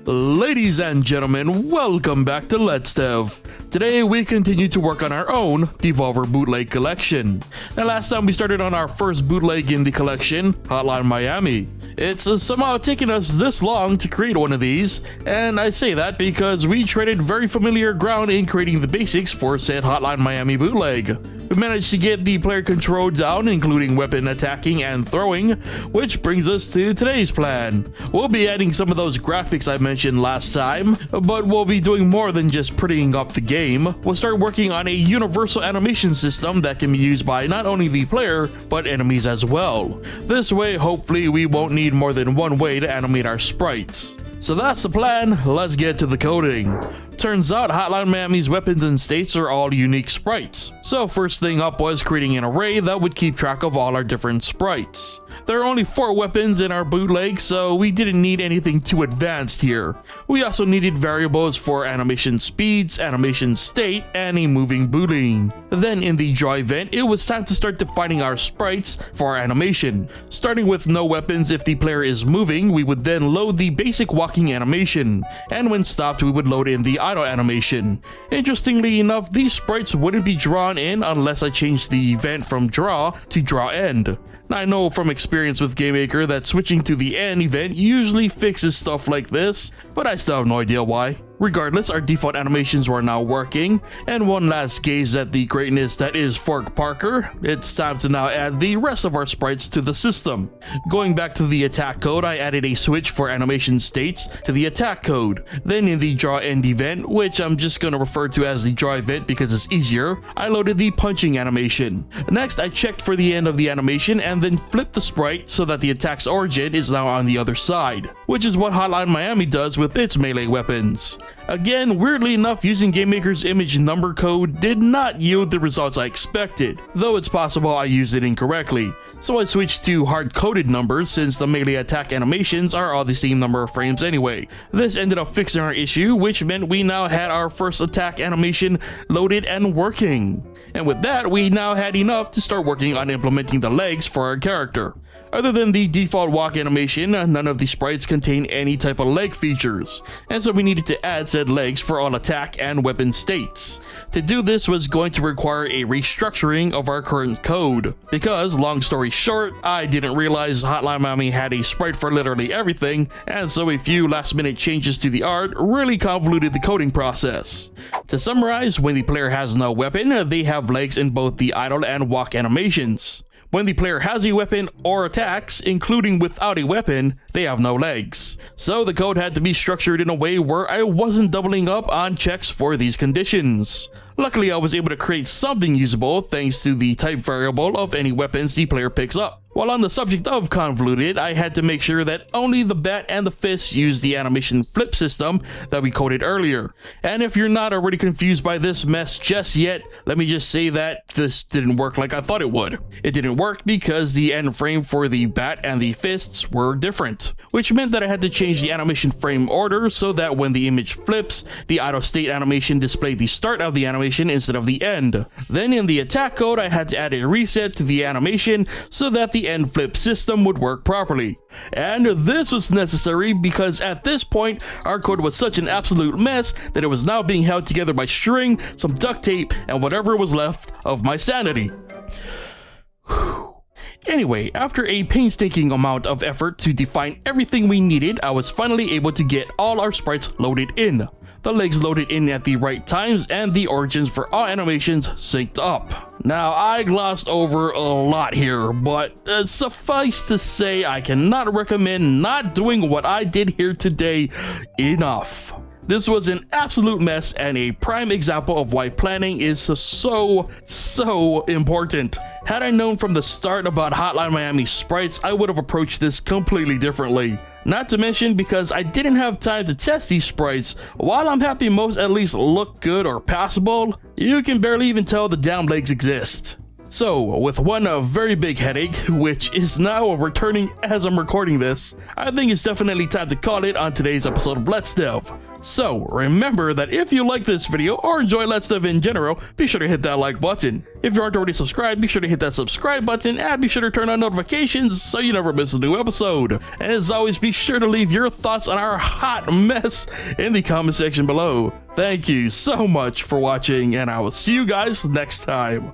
Ladies and gentlemen, welcome back to Let's Dev. Today we continue to work on our own Devolver bootleg collection. Now last time we started on our first bootleg in the collection, Hotline Miami. It's somehow taken us this long to create one of these, and I say that because we traded very familiar ground in creating the basics for said Hotline Miami bootleg. We managed to get the player control down, including weapon attacking and throwing, which brings us to today's plan. We'll be adding some of those graphics I mentioned last time, but we'll be doing more than just prettying up the game. We'll start working on a universal animation system that can be used by not only the player, but enemies as well. This way, hopefully, we won't need more than one way to animate our sprites. So that's the plan, let's get to the coding. Turns out Hotline Miami's weapons and states are all unique sprites. So first thing up was creating an array that would keep track of all our different sprites. There are only 4 weapons in our bootleg, so we didn't need anything too advanced here. We also needed variables for animation speeds, animation state, and a moving boolean. Then in the draw event, it was time to start defining our sprites for our animation. Starting with no weapons if the player is moving, we would then load the basic walking animation, and when stopped we would load in the idle animation. Interestingly enough, these sprites wouldn't be drawn in unless I changed the event from draw to draw end. Now, I know from experience with GameMaker that switching to the end event usually fixes stuff like this, but I still have no idea why. Regardless, our default animations were now working, and one last gaze at the greatness that is Fork Parker, it's time to now add the rest of our sprites to the system. Going back to the attack code, I added a switch for animation states to the attack code. Then in the draw end event, which I'm just going to refer to as the draw event because it's easier, I loaded the punching animation. Next, I checked for the end of the animation and then flipped the sprite so that the attack's origin is now on the other side, which is what Hotline Miami does with its melee weapons. Again, weirdly enough, using GameMaker's image number code did not yield the results I expected, though it's possible I used it incorrectly. So I switched to hard-coded numbers since the melee attack animations are all the same number of frames anyway. This ended up fixing our issue, which meant we now had our first attack animation loaded and working. And with that, we now had enough to start working on implementing the legs for our character. Other than the default walk animation, none of the sprites contain any type of leg features, and so we needed to add said legs for all attack and weapon states. To do this was going to require a restructuring of our current code, because, long story short, I didn't realize Hotline Miami had a sprite for literally everything, and so a few last minute changes to the art really convoluted the coding process. To summarize, when the player has no weapon, they have legs in both the idle and walk animations. When the player has a weapon or attacks, including without a weapon, they have no legs. So the code had to be structured in a way where I wasn't doubling up on checks for these conditions. Luckily, I was able to create something usable thanks to the type variable of any weapons the player picks up. While on the subject of convoluted, I had to make sure that only the bat and the fist use the animation flip system that we coded earlier. And if you're not already confused by this mess just yet, let me just say that this didn't work like I thought it would. It didn't work because the end frame for the bat and the fists were different, which meant that I had to change the animation frame order so that when the image flips, the idle state animation displayed the start of the animation instead of the end. Then in the attack code, I had to add a reset to the animation so that the end flip system would work properly. And this was necessary because at this point our code was such an absolute mess that it was now being held together by string, some duct tape, and whatever was left of my sanity. Anyway, after a painstaking amount of effort to define everything we needed, I was finally able to get all our sprites loaded in. The legs loaded in at the right times, and the origins for all animations synced up. Now, I glossed over a lot here, but suffice to say, I cannot recommend not doing what I did here today enough. This was an absolute mess and a prime example of why planning is so important. Had I known from the start about Hotline Miami sprites, I would have approached this completely differently. Not to mention because I didn't have time to test these sprites. While I'm happy most at least look good or passable, you can barely even tell the damn legs exist. So, with one very big headache, which is now returning as I'm recording this, I think it's definitely time to call it on today's episode of Let's Dev. So remember that if you like this video or enjoy Let's Dev in general, be sure to hit that like button. If you aren't already subscribed, be sure to hit that subscribe button and be sure to turn on notifications so you never miss a new episode. And as always, be sure to leave your thoughts on our hot mess in the comment section below. Thank you so much for watching, and I will see you guys next time.